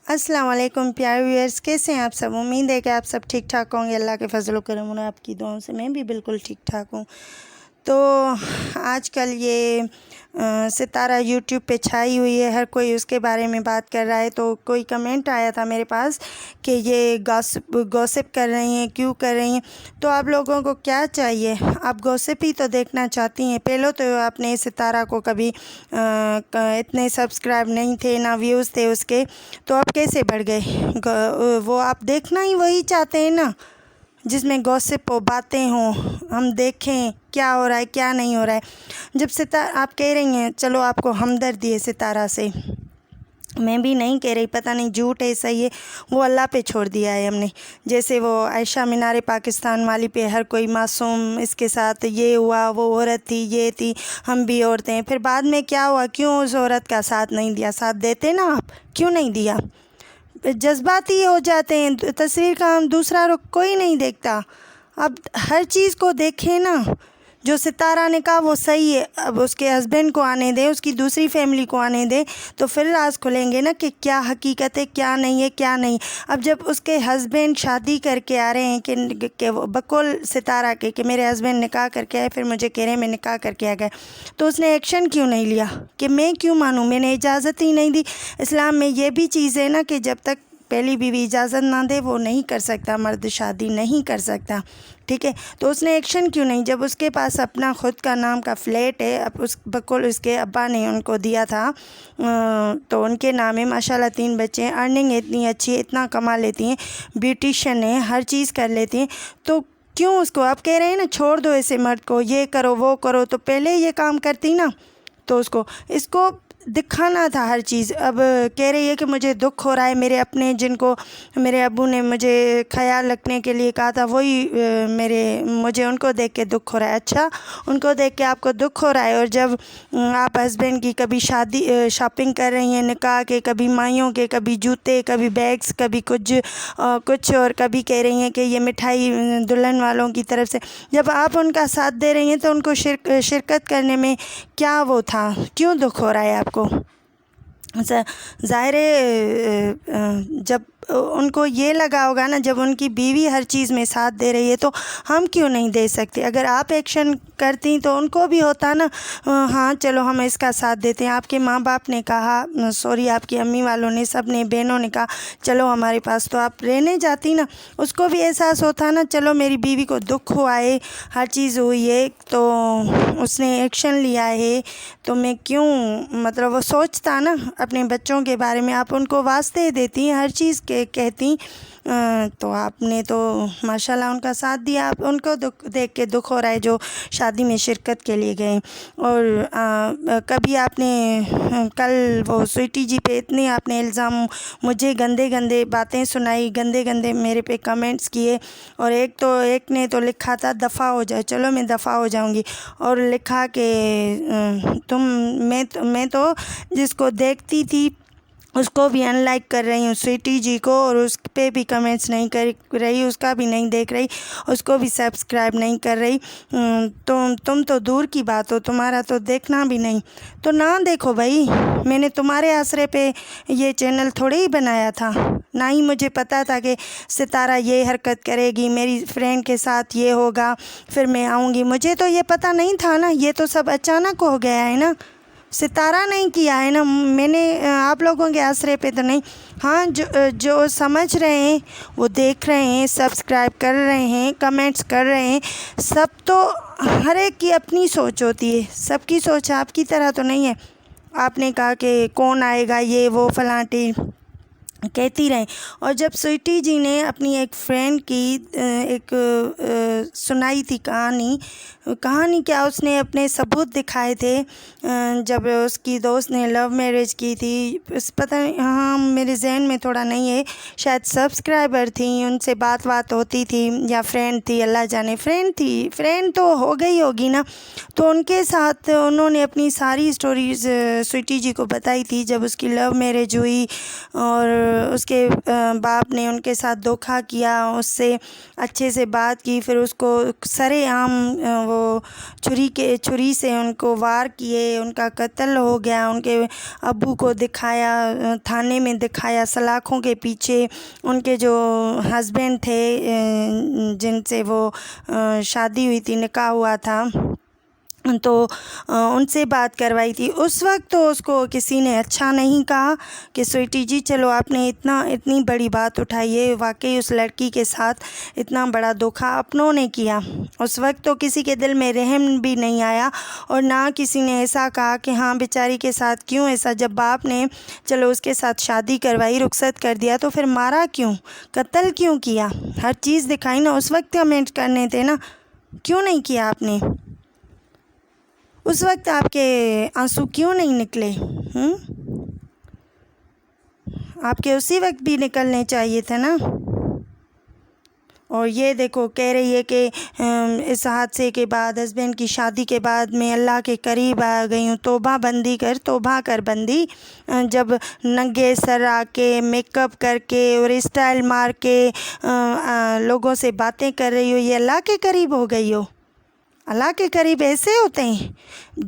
अस्सलाम वालेकुम प्यारे व्यूअर्स, कैसे हैं आप सब। उम्मीद है कि आप सब ठीक ठाक होंगे। अल्लाह के फजल करम और आपकी दुआओं से मैं भी बिल्कुल ठीक ठाक हूँ। तो आजकल ये सितारा यूट्यूब पे छाई हुई है, हर कोई उसके बारे में बात कर रहा है। तो कोई कमेंट आया था मेरे पास कि ये गॉसिप कर रही हैं, क्यों कर रही हैं। तो आप लोगों को क्या चाहिए, आप गॉसिप ही तो देखना चाहती हैं। पहले तो आपने सितारा को कभी इतने सब्सक्राइब नहीं थे, ना व्यूज़ थे उसके, तो आप कैसे बढ़ गए। वो आप देखना ही वही चाहते हैं ना, जिसमें गॉसिप हो, बातें हों, हम देखें क्या हो रहा है क्या नहीं हो रहा है। जब सितारा आप कह रही हैं, चलो आपको हमदर्दी है सितारा से, मैं भी नहीं कह रही, पता नहीं झूठ है सही है, वो अल्लाह पे छोड़ दिया है हमने। जैसे वो आयशा मीनार पाकिस्तान वाली पे हर कोई मासूम, इसके साथ ये हुआ, वो औरत थी, ये थी, हम भी औरतें हैं। फिर बाद में क्या हुआ, क्यों उस औरत का साथ नहीं दिया। साथ देते ना आप, क्यों नहीं दिया। जज्बाती हो जाते हैं, तस्वीर का हम दूसरा रुख कोई नहीं देखता। अब हर चीज़ को देखें ना, जो सितारा ने कहा वो सही है। अब उसके हस्बैंड को आने दे, उसकी दूसरी फैमिली को आने दे, तो फिर राज खुलेंगे ना कि क्या हकीकत है, क्या नहीं है, क्या नहीं। अब जब उसके हस्बैंड शादी करके आ रहे हैं कि वो बकौल सितारा के कि मेरे हस्बैंड निकाह करके आए, फिर मुझे कह रहे हैं मैं निकाह करके आ गए, तो उसने एक्शन क्यों नहीं लिया कि मैं क्यों मानूँ, मैंने इजाज़त ही नहीं दी। इस्लाम में ये भी चीज़ है ना कि जब तक पहली बीवी इजाज़त ना दे वो नहीं कर सकता, मर्द शादी नहीं कर सकता, ठीक है। तो उसने एक्शन क्यों नहीं, जब उसके पास अपना ख़ुद का नाम का फ्लैट है, अब उस बकौल उसके अब्बा ने उनको दिया था, तो उनके नाम है, माशाल्लाह 3 बच्चे हैं, अर्निंग इतनी अच्छी है, इतना कमा लेती हैं, ब्यूटिशियन है, हर चीज़ कर लेती हैं, तो क्यों उसको आप कह रहे हैं ना छोड़ दो ऐसे मर्द को, ये करो वो करो, तो पहले ये काम करती ना। तो इसको दिखाना था हर चीज़। अब कह रही है कि मुझे दुख हो रहा है, मेरे अपने जिनको मेरे अब्बू ने मुझे ख्याल रखने के लिए कहा था, वही मुझे उनको देख के दुख हो रहा है। अच्छा, उनको देख के आपको दुख हो रहा है, और जब आप हस्बैंड की कभी शॉपिंग कर रही हैं निकाह के, कभी माइयों के, कभी जूते, कभी बैग्स, कभी कुछ और कभी कह रही हैं कि ये मिठाई दुल्हन वालों की तरफ से, जब आप उनका साथ दे रही हैं तो उनको शिरकत करने में क्या वो था, क्यों दुख हो रहा है आपको। ज़ाहिर है जब उनको ये लगा होगा ना, जब उनकी बीवी हर चीज़ में साथ दे रही है तो हम क्यों नहीं दे सकते। अगर आप एक्शन करती तो उनको भी होता ना, हाँ चलो हम इसका साथ देते हैं। आपके माँ बाप ने कहा, सॉरी आपकी अम्मी वालों ने, सब ने, बहनों ने कहा चलो हमारे पास, तो आप रहने जाती ना, उसको भी एहसास होता ना, चलो मेरी बीवी को दुख हुआ है, हर चीज़ हुई है, तो उसने एक्शन लिया है, तो मैं क्यों, मतलब वो सोचता ना अपने बच्चों के बारे में। आप उनको वास्ते देती, हर चीज़ के कहती, तो आपने तो माशाल्लाह उनका साथ दिया। आप उनको देख के दुख हो रहा है जो शादी में शिरकत के लिए गए। और कभी आपने कल वो स्वीटी जी पे इतने आपने इल्ज़ाम, मुझे गंदे गंदे बातें सुनाई, गंदे गंदे मेरे पे कमेंट्स किए, और एक ने तो लिखा था दफ़ा हो जाए, चलो मैं दफ़ा हो जाऊंगी, और लिखा कि मैं तो जिसको देखती थी उसको भी अनलाइक कर रही हूँ, स्वीटी जी को, और उस पे भी कमेंट्स नहीं कर रही, उसका भी नहीं देख रही, उसको भी सब्सक्राइब नहीं कर रही। तुम तो दूर की बात हो, तुम्हारा तो देखना भी नहीं, तो ना देखो भाई। मैंने तुम्हारे आसरे पे ये चैनल थोड़े ही बनाया था, ना ही मुझे पता था कि सितारा ये हरकत करेगी, मेरी फ्रेंड के साथ ये होगा, फिर मैं आऊँगी, मुझे तो ये पता नहीं था ना। ये तो सब अचानक हो गया है ना, सितारा नहीं किया है ना, मैंने आप लोगों के आसरे पे तो नहीं। हाँ, जो समझ रहे हैं वो देख रहे हैं, सब्सक्राइब कर रहे हैं, कमेंट्स कर रहे हैं, सब तो हर एक की अपनी सोच होती है, सबकी सोच आपकी तरह तो नहीं है। आपने कहा कि कौन आएगा, ये वो फलाटी कहती रहें। और जब स्वीटी जी ने अपनी एक फ्रेंड की सुनाई थी कहानी क्या, उसने अपने सबूत दिखाए थे, जब उसकी दोस्त ने लव मैरिज की थी, पता नहीं, हाँ मेरे जहन में थोड़ा नहीं है, शायद सब्सक्राइबर थी, उनसे बात होती थी, या फ्रेंड थी, अल्लाह जाने, फ्रेंड तो हो गई होगी ना। तो उनके साथ उन्होंने अपनी सारी स्टोरीज़ स्वीटी जी को बताई थी, जब उसकी लव मैरिज हुई, और اس کے باپ نے ان کے ساتھ دھوکہ کیا، اس سے اچھے سے بات کی، پھر اس کو سرے عام وہ چھری سے ان کو وار کیے، ان کا قتل ہو گیا۔ ان کے ابو کو دکھایا، تھانے میں دکھایا، سلاخوں کے پیچھے۔ ان کے جو ہسبینڈ تھے جن سے وہ شادی ہوئی تھی، نکاح ہوا تھا، تو ان سے بات کروائی تھی۔ اس وقت تو اس کو کسی نے اچھا نہیں کہا کہ سویٹی جی چلو آپ نے اتنی بڑی بات اٹھائی ہے، واقعی اس لڑکی کے ساتھ اتنا بڑا دھوکہ اپنوں نے کیا۔ اس وقت تو کسی کے دل میں رحم بھی نہیں آیا، اور نہ کسی نے ایسا کہا کہ ہاں بیچاری کے ساتھ کیوں ایسا، جب باپ نے چلو اس کے ساتھ شادی کروائی، رخصت کر دیا، تو پھر مارا کیوں، قتل کیوں کیا؟ ہر چیز دکھائی نا، اس وقت کمنٹ کرنے تھے نا، کیوں نہیں کیا آپ نے؟ اس وقت آپ کے آنسو کیوں نہیں نکلے؟ آپ کے اسی وقت بھی نکلنے چاہیے تھے نا۔ اور یہ دیکھو کہہ رہی ہے کہ اس حادثے کے بعد، ہسبینڈ کی شادی کے بعد میں اللہ کے قریب آ گئی ہوں۔ توبہ کر بندی، جب ننگے سر آ کے، میک اپ کر کے اور اسٹائل مار کے لوگوں سے باتیں کر رہی ہو، یہ اللہ کے قریب ہو گئی ہو؟ اللہ کے قریب ایسے ہوتے ہیں؟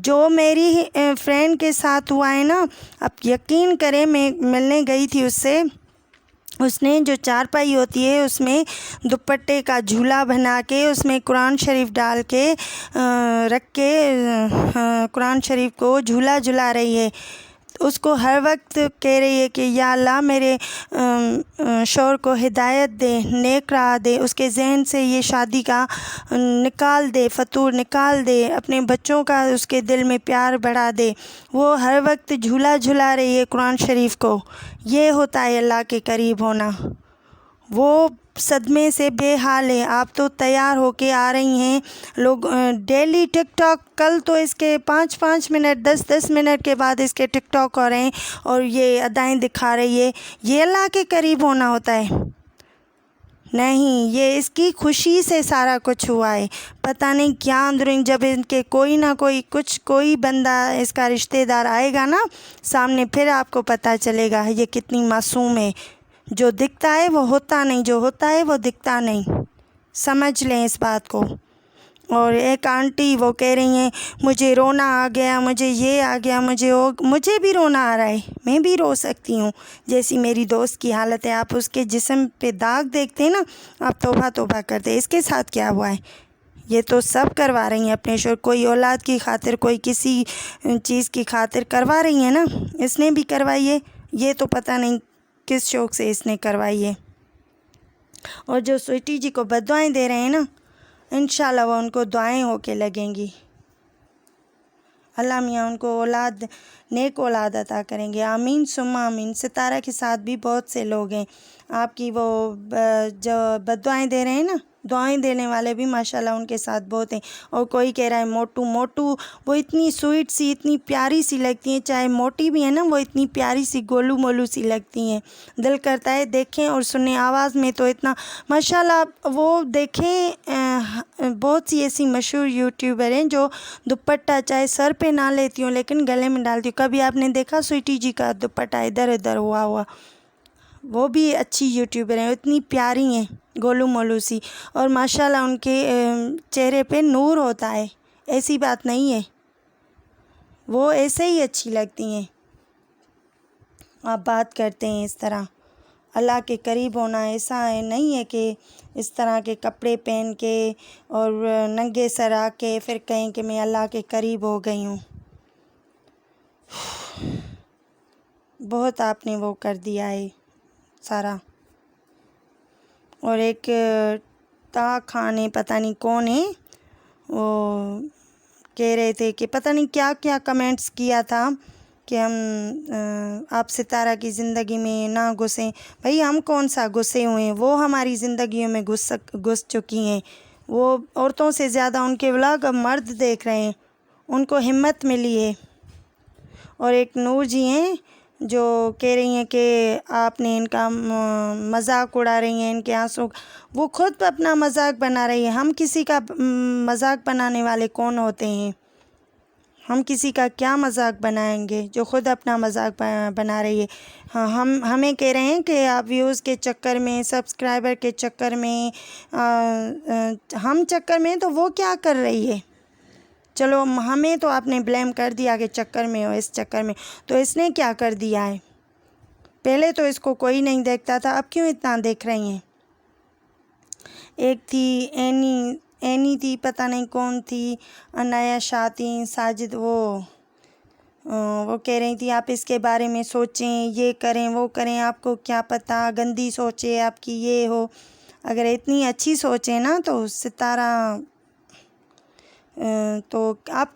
جو میری فرینڈ کے ساتھ ہوا ہے نا، اب یقین کریں، میں ملنے گئی تھی اس سے، اس نے جو چارپائی ہوتی ہے اس میں دوپٹے کا جھولا بنا کے، اس میں قرآن شریف ڈال کے رکھ کے قرآن شریف کو جھولا جھلا رہی ہے۔ اس کو ہر وقت کہہ رہی ہے کہ یا اللہ میرے شوہر کو ہدایت دے، نیک راہ دے، اس کے ذہن سے یہ شادی کا نکال دے، فطور نکال دے، اپنے بچوں کا اس کے دل میں پیار بڑھا دے۔ وہ ہر وقت جھولا جھلا رہی ہے قرآن شریف کو۔ یہ ہوتا ہے اللہ کے قریب ہونا۔ وہ صدمے سے بے حال ہے۔ آپ تو تیار ہو کے آ رہی ہیں، لوگ ڈیلی ٹک ٹاک، کل تو اس کے 5 منٹ 10 منٹ کے بعد اس کے ٹک ٹاک ہو رہے ہیں، اور یہ ادائیں دکھا رہی ہے۔ یہ اللہ کے قریب ہونا ہوتا ہے؟ نہیں، یہ اس کی خوشی سے سارا کچھ ہوا ہے۔ پتہ نہیں کیا اندرون، جب ان کے کوئی نہ کوئی بندہ اس کا رشتہ دار آئے گا نا سامنے، پھر آپ کو پتہ چلے گا یہ کتنی معصوم ہے۔ جو دکھتا ہے وہ ہوتا نہیں، جو ہوتا ہے وہ دکھتا نہیں، سمجھ لیں اس بات کو۔ اور ایک آنٹی وہ کہہ رہی ہیں مجھے رونا آ گیا، مجھے یہ آ گیا، مجھے بھی رونا آ رہا ہے، میں بھی رو سکتی ہوں، جیسی میری دوست کی حالت ہے۔ آپ اس کے جسم پہ داغ دیکھتے ہیں نا، آپ توبہ کرتے، اس کے ساتھ کیا ہوا ہے؟ یہ تو سب کروا رہی ہیں اپنے شوہر، کوئی اولاد کی خاطر، کوئی کسی چیز کی خاطر کروا رہی ہیں نا۔ اس نے بھی کروائی ہے، یہ تو پتہ نہیں کس شوق سے اس نے کروائی ہے۔ اور جو سویٹی جی کو بد دعائیں دے رہے ہیں نا، انشاءاللہ وہ ان کو دعائیں ہو کے لگیں گی۔ اللہ میاں ان کو نیک اولاد عطا کریں گے، آمین ثم آمین۔ ستارہ کے ساتھ بھی بہت سے لوگ ہیں، آپ کی وہ جو بد دعائیں دے رہے ہیں نا، دعائیں دینے والے بھی ماشاءاللہ ان کے ساتھ بہت ہیں۔ اور کوئی کہہ رہا ہے موٹو، وہ اتنی سویٹ سی، اتنی پیاری سی لگتی ہیں، چاہے موٹی بھی ہے نا، وہ اتنی پیاری سی گولو مولو سی لگتی ہیں، دل کرتا ہے دیکھیں اور سنیں۔ آواز میں تو اتنا ماشاءاللہ، وہ دیکھیں بہت سی ایسی مشہور یوٹیوبر ہیں جو دوپٹہ چاہے سر پہ نہ لیتی ہوں لیکن گلے میں ڈالتی ہوں۔ کبھی آپ نے دیکھا سویٹی جی کا دوپٹہ ادھر ادھر ہوا؟ وہ بھی اچھی یوٹیوبر ہیں، اتنی پیاری ہیں، گولو مولو سی، اور ماشاءاللہ ان کے چہرے پہ نور ہوتا ہے، ایسی بات نہیں ہے، وہ ایسے ہی اچھی لگتی ہیں۔ آپ بات کرتے ہیں اس طرح، اللہ کے قریب ہونا ایسا ہے نہیں ہے کہ اس طرح کے کپڑے پہن کے اور ننگے سر آ کے پھر کہیں کہ میں اللہ کے قریب ہو گئی ہوں۔ بہت آپ نے وہ کر دیا ہے سارا۔ اور ایک خانے پتہ نہیں کون ہے، وہ کہہ رہے تھے کہ پتہ نہیں کیا کیا کمنٹس کیا تھا کہ ہم آپ ستارہ کی زندگی میں نہ گھسیں۔ بھئی ہم کون سا گھسے ہوئے ہیں، وہ ہماری زندگیوں میں گھس چکی ہیں۔ وہ عورتوں سے زیادہ ان کے ولاگ اب مرد دیکھ رہے ہیں، ان کو ہمت ملی ہے۔ اور ایک نور جی ہیں جو کہہ رہی ہیں کہ آپ نے ان کا مذاق اڑا رہی ہیں، ان کے آنسوں، وہ خود اپنا مذاق بنا رہی ہے۔ ہم کسی کا مذاق بنانے والے کون ہوتے ہیں؟ ہم کسی کا کیا مذاق بنائیں گے جو خود اپنا مذاق بنا رہی ہے. ہاں ہمیں کہہ رہے ہیں کہ آپ ویوز کے چکر میں، سبسکرائبر کے چکر میں، ہم چکر میں، تو وہ کیا کر رہی ہے؟ چلو ہمیں تو آپ نے بلیم کر دیا کہ چکر میں ہو، اس چکر میں، تو اس نے کیا کر دیا ہے؟ پہلے تو اس کو کوئی نہیں دیکھتا تھا، اب کیوں اتنا دیکھ رہی ہیں؟ ایک تھی اینی تھی، پتہ نہیں کون تھی، عنایہ شاہ تھی، ساجد، وہ کہہ رہی تھی آپ اس کے بارے میں سوچیں، یہ کریں وہ کریں، آپ کو کیا پتہ، گندی سوچے آپ کی یہ ہو. اگر اتنی اچھی سوچیں نا تو ستارہ، تو آپ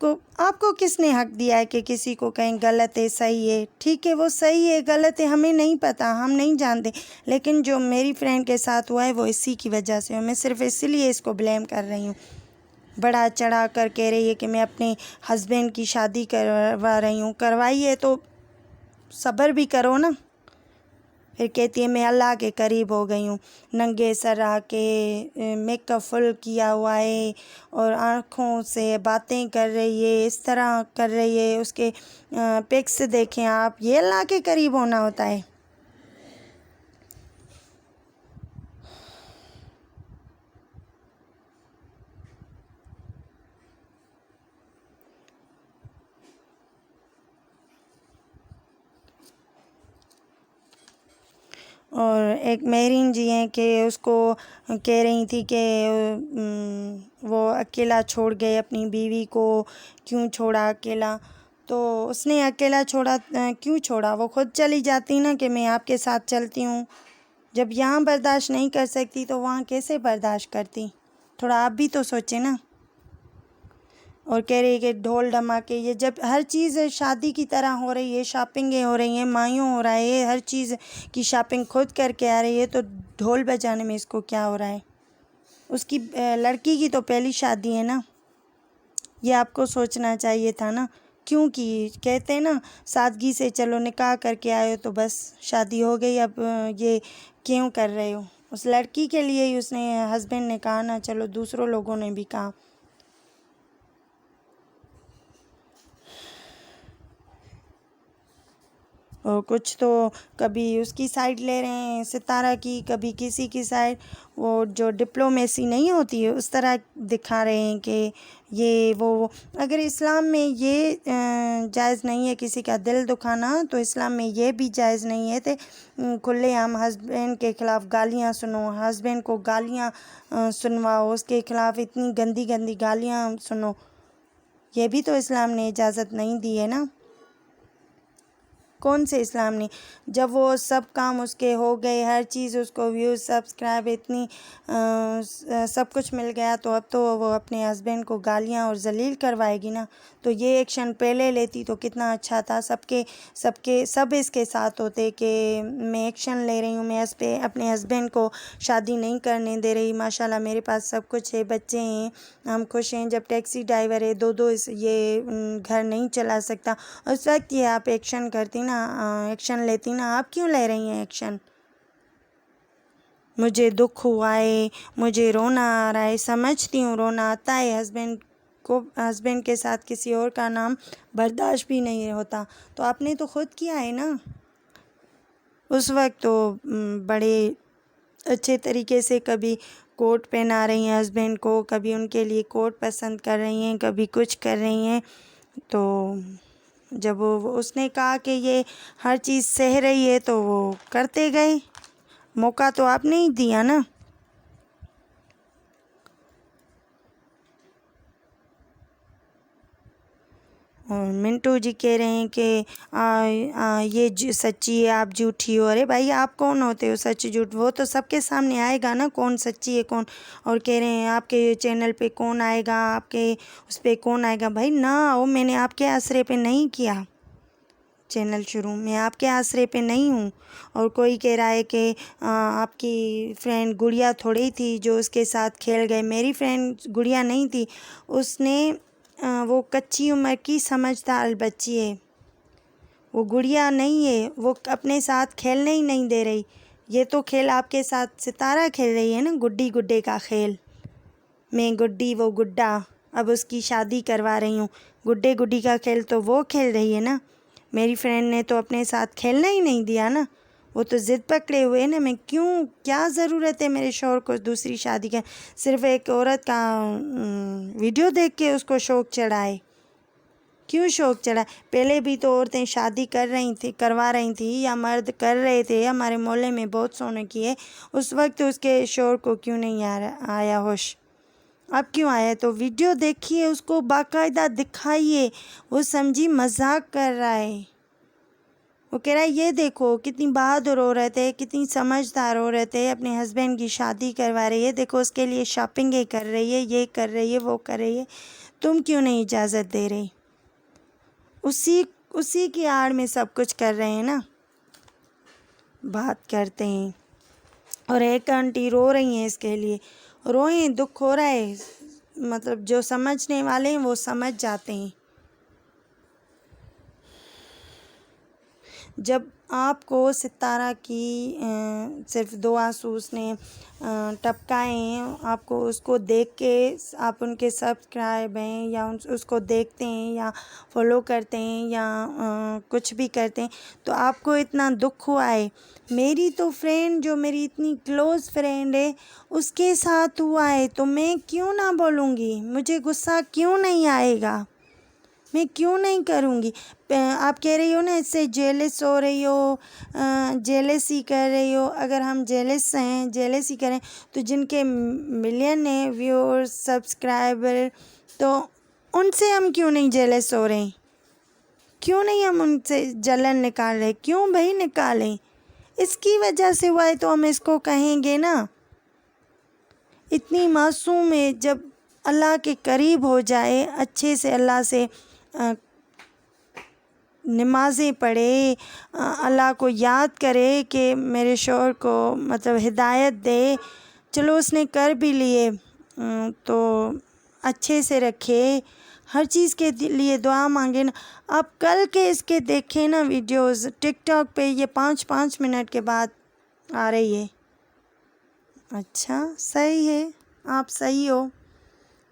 کو کس نے حق دیا ہے کہ کسی کو کہیں غلط ہے صحیح ہے؟ ٹھیک ہے، وہ صحیح ہے غلط ہے ہمیں نہیں پتہ، ہم نہیں جانتے، لیکن جو میری فرینڈ کے ساتھ ہوا ہے وہ اسی کی وجہ سے، میں صرف اسی لیے اس کو بلیم کر رہی ہوں. بڑا چڑھا کر کہہ رہی ہے کہ میں اپنے ہسبینڈ کی شادی کروا رہی ہوں. کروائیے تو صبر بھی کرو نا. پھر کہتی ہے میں اللہ کے قریب ہو گئی ہوں، ننگے سر آ کے میک اپ فل کیا ہوا ہے اور آنکھوں سے باتیں کر رہی ہے، اس طرح کر رہی ہے، اس کے پکس دیکھیں آپ، یہ اللہ کے قریب ہونا ہوتا ہے. اور ایک مہرین جی ہیں کہ اس کو کہہ رہی تھی کہ وہ اکیلا چھوڑ گئے اپنی بیوی کو، کیوں چھوڑا اکیلا؟ تو اس نے اکیلا چھوڑا کیوں چھوڑا؟ وہ خود چلی جاتی نا کہ میں آپ کے ساتھ چلتی ہوں. جب یہاں برداشت نہیں کر سکتی تو وہاں کیسے برداشت کرتی؟ تھوڑا آپ بھی تو سوچیں نا. اور کہہ رہی ہے کہ ڈھول ڈھماکے، یہ جب ہر چیز شادی کی طرح ہو رہی ہے، شاپنگیں ہو رہی ہیں، مایوں ہو رہا ہے، ہر چیز کی شاپنگ خود کر کے آ رہی ہے، تو ڈھول بجانے میں اس کو کیا ہو رہا ہے؟ اس کی لڑکی کی تو پہلی شادی ہے نا، یہ آپ کو سوچنا چاہیے تھا نا. کیوں کی کہتے ہیں نا سادگی سے چلو نکاح کر کے آئے ہو تو بس شادی ہو گئی، اب یہ کیوں کر رہے ہو؟ اس لڑکی کے لیے ہی اس نے ہسبینڈ نے کہا نا، چلو دوسروں لوگوں نے بھی کہا. اور کچھ تو کبھی اس کی سائڈ لے رہے ہیں ستارہ کی، کبھی کسی کی سائڈ. وہ جو ڈپلومیسی نہیں ہوتی ہے اس طرح دکھا رہے ہیں کہ یہ وہ. اگر اسلام میں یہ جائز نہیں ہے کسی کا دل دکھانا، تو اسلام میں یہ بھی جائز نہیں ہے کہ کھلے عام ہسبینڈ کے خلاف گالیاں سنو، ہسبینڈ کو گالیاں سنواؤ، اس کے خلاف اتنی گندی گندی گالیاں سنو. یہ بھی تو اسلام نے اجازت نہیں دی ہے نا. کون سے اسلام نے؟ جب وہ سب کام اس کے ہو گئے، ہر چیز اس کو ویوز سبسکرائب اتنی سب کچھ مل گیا، تو اب تو وہ اپنے ہسبینڈ کو گالیاں اور ذلیل کروائے گی نا. تو یہ ایکشن پہلے لیتی تو کتنا اچھا تھا، سب اس کے ساتھ ہوتے کہ میں ایکشن لے رہی ہوں، میں اپنے ہسبینڈ کو شادی نہیں کرنے دے رہی، ماشاءاللہ میرے پاس سب کچھ ہے، بچے ہیں، ہم خوش ہیں. جب ٹیکسی ڈرائیور ہے، دو یہ گھر نہیں چلا سکتا، اس وقت یہ آپ ایکشن کرتی نا، ایکشن لیتی نا. آپ کیوں لے رہی ہیں ایکشن؟ مجھے دکھ ہوا ہے، مجھے رونا آ رہا ہے، سمجھتی ہوں رونا آتا ہے، ہسبینڈ کے ساتھ کسی اور کا نام برداشت بھی نہیں ہوتا. تو آپ نے تو خود کیا ہے نا. اس وقت تو بڑے اچھے طریقے سے کبھی کوٹ پہنا رہی ہیں ہسبینڈ کو، کبھی ان کے لیے کوٹ پسند کر رہی ہیں، کبھی کچھ کر رہی ہیں. تو جب اس نے کہا کہ یہ ہر چیز سہ رہی ہے تو وہ کرتے گئے. موقع تو آپ نے ہی دیا نا. اور منٹو جی کہہ رہے ہیں کہ یہ سچی ہے آپ جھوٹی ہو. ارے بھائی آپ کون ہوتے ہو سچ جھوٹ؟ وہ تو سب کے سامنے آئے گا نا کون سچی ہے کون. اور کہہ رہے ہیں آپ کے چینل پہ کون آئے گا، آپ کے اس پہ کون آئے گا. بھائی نہ آؤ، میں نے آپ کے آسرے پہ نہیں کیا چینل شروع، میں آپ کے آسرے پہ نہیں ہوں. اور کوئی کہہ رہا ہے کہ آپ کی فرینڈ گڑیا تھوڑی تھی جو اس کے ساتھ کھیل گئے. میری فرینڈ گڑیا نہیں تھی، اس نے وہ کچی عمر کی سمجھدار بچی ہے، وہ گڑیا نہیں ہے، وہ اپنے ساتھ کھیلنے ہی نہیں دے رہی. یہ تو کھیل آپ کے ساتھ ستارہ کھیل رہی ہے نا، گڈی گڈے کا کھیل. میں گڈی وہ گڈا، اب اس کی شادی کروا رہی ہوں. गुड्डे गुड्डी का खेल तो वो खेल रही है ना, मेरी फ्रेंड ने तो अपने साथ खेलना ही नहीं दिया ना, वो तो ज़िद पकड़े हुए ना। मैं क्यों, क्या ज़रूरत है मेरे शौहर को दूसरी शादी का, सिर्फ़ एक औरत का वीडियो देख के उसको शौक़ चढ़ाए, क्यों शौक़ चढ़ा। पहले भी तो औरतें शादी करवा रही थी या मर्द कर रहे थे, हमारे मोहल्ले में बहुत सोने किए, उस वक्त उसके शौहर को क्यों नहीं आया होश, अब क्यों आया। तो वीडियो देखिए, उसको बाकायदा दिखाइए, वो समझी मजाक कर रहा है, वो कह रहा है ये देखो कितनी बहादुर औरत है, कितनी समझदार औरत है, अपने हस्बैंड की शादी करवा रही है, देखो उसके लिए शॉपिंगें कर रही है, ये कर रही है, वो कर रही है, तुम क्यों नहीं इजाज़त दे रही। उसी की आड़ में सब कुछ कर रहे हैं ना, बात करते हैं। और एक आंटी रो रही हैं इसके लिए, रोएं, दुख हो रहा है, मतलब जो समझने वाले हैं वो समझ जाते हैं। जब आपको सितारा की सिर्फ 2 आंसू उसने टपकाए हैं, आपको उसको देख के आप उनके सब्सक्राइब हैं या उसको देखते हैं या फॉलो करते हैं या कुछ भी करते हैं तो आपको इतना दुख हुआ है। मेरी तो फ्रेंड, जो मेरी इतनी क्लोज़ फ्रेंड है, उसके साथ हुआ है तो मैं क्यों ना बोलूँगी, मुझे गुस्सा क्यों नहीं आएगा, मैं क्यों नहीं करूँगी। आप कह रही हो ना इससे जेलस हो रही हो, जेलसी कर रही हो। अगर हम जेलस हैं, जेलसी करें तो जिनके मिलियन है व्यूअर्स, सब्सक्राइबर, तो उनसे हम क्यों नहीं जेलस हो रहे हैं, क्यों नहीं हम उनसे जलन निकाल रहे, क्यों भाई निकालें। इसकी वजह से हुआ है तो हम इसको कहेंगे ना। इतनी मासूम है, जब अल्लाह के करीब हो जाए, अच्छे से अल्लाह से नमाज़ें पढ़े, अल्लाह को याद करे कि मेरे शौहर को मतलब हिदायत दे, चलो उसने कर भी लिए तो अच्छे से रखे, हर चीज़ के लिए दुआ मांगे ना। आप कल के इसके देखें ना वीडियोस टिकटॉक पे, ये 5-5 मिनट के बाद आ रही है। अच्छा सही है, आप सही हो,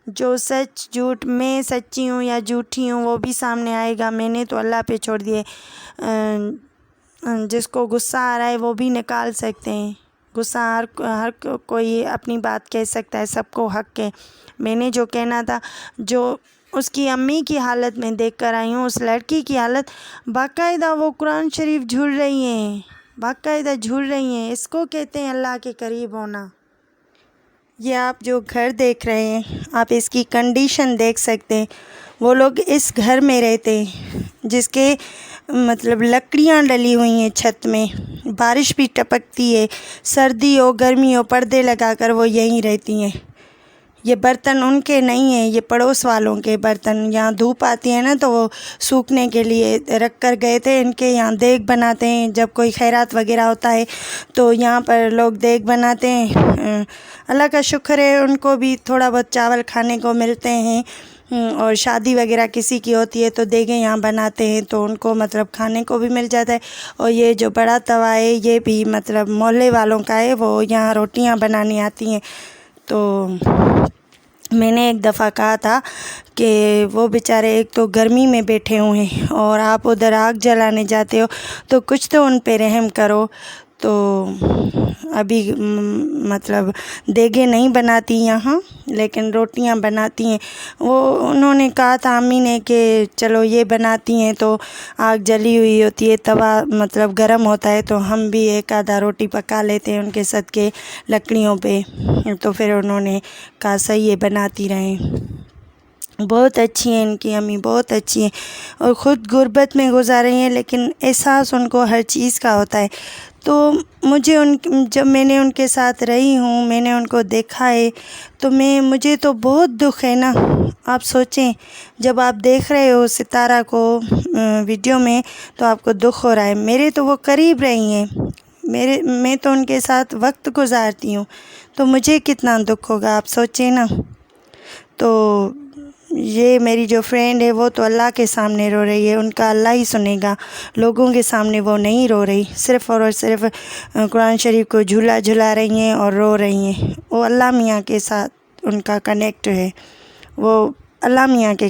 जो सच झूठ, मैं सच्ची हूँ या झूठी हूँ वो भी सामने आएगा, मैंने तो अल्लाह पे छोड़ दिए। जिसको गुस्सा आ रहा है वो भी निकाल सकते हैं, गुस्सा हर कोई अपनी बात कह सकता है, सबको हक है। मैंने जो कहना था, जो उसकी अम्मी की हालत में देख कर आई हूँ, उस लड़की की हालत, बाकायदा वो कुरान शरीफ झूल रही हैं, बाकायदा झूल रही हैं, इसको कहते हैं अल्लाह के करीब होना। ये आप जो घर देख रहे हैं, आप इसकी कंडीशन देख सकते हैं। वो लोग इस घर में रहते हैं जिसके मतलब लकड़ियां डली हुई हैं छत में, बारिश भी टपकती है, सर्दी हो गर्मी हो, पर्दे लगाकर वो यहीं रहती हैं। ये बर्तन उनके नहीं हैं, ये पड़ोस वालों के बर्तन। यहाँ धूप आती है ना तो वो सूखने के लिए रख कर गए थे। इनके यहाँ देग बनाते हैं, जब कोई खैरात वगैरह होता है तो यहाँ पर लोग देग बनाते हैं। अल्लाह का शुक्र है, उनको भी थोड़ा बहुत चावल खाने को मिलते हैं, और शादी वगैरह किसी की होती है तो देगें यहाँ बनाते हैं तो उनको मतलब खाने को भी मिल जाता है। और ये जो बड़ा तवा है ये भी मतलब मोहल्ले वालों का है, वो यहाँ रोटियाँ बनानी आती हैं। तो मैंने एक दफ़ा कहा था कि वो बेचारे एक तो गर्मी में बैठे हुए हैं और आप उधर आग जलाने जाते हो तो कुछ तो उन पे रहम करो। तो अभी मतलब देगे नहीं बनाती यहाँ, लेकिन रोटियाँ बनाती हैं। वो उन्होंने कहा था अम्मी ने कि चलो ये बनाती हैं तो आग जली हुई होती है, तवा मतलब गर्म होता है तो हम भी एक आधा रोटी पका लेते हैं उनके सदके लकड़ियों पे। तो फिर उन्होंने कहा सही है, बनाती रहें। बहुत अच्छी हैं इनकी अम्मी, बहुत अच्छी हैं, और ख़ुद गुर्बत में गुज़ार रही हैं, लेकिन एहसास उनको हर चीज़ का होता है। तो मुझे जब मैंने उनके साथ रही हूँ, मैंने उनको देखा है तो मुझे तो बहुत दुख है ना। आप सोचें, जब आप देख रहे हो सितारा को वीडियो में तो आपको दुख हो रहा है। मेरे तो वो करीब रही हैं, मैं तो उनके साथ वक्त गुजारती हूँ, तो मुझे कितना दुख होगा आप सोचें ना। तो ये मेरी जो फ्रेंड है वो तो अल्लाह के सामने रो रही है, उनका अल्लाह ही सुनेगा, लोगों के सामने वो नहीं रो रही, सिर्फ़ और सिर्फ कुरान शरीफ को झूला झुला रही हैं और रो रही हैं। वो अल्लाह मियाँ के साथ उनका कनेक्ट है, वो अल्लाह मियाँ के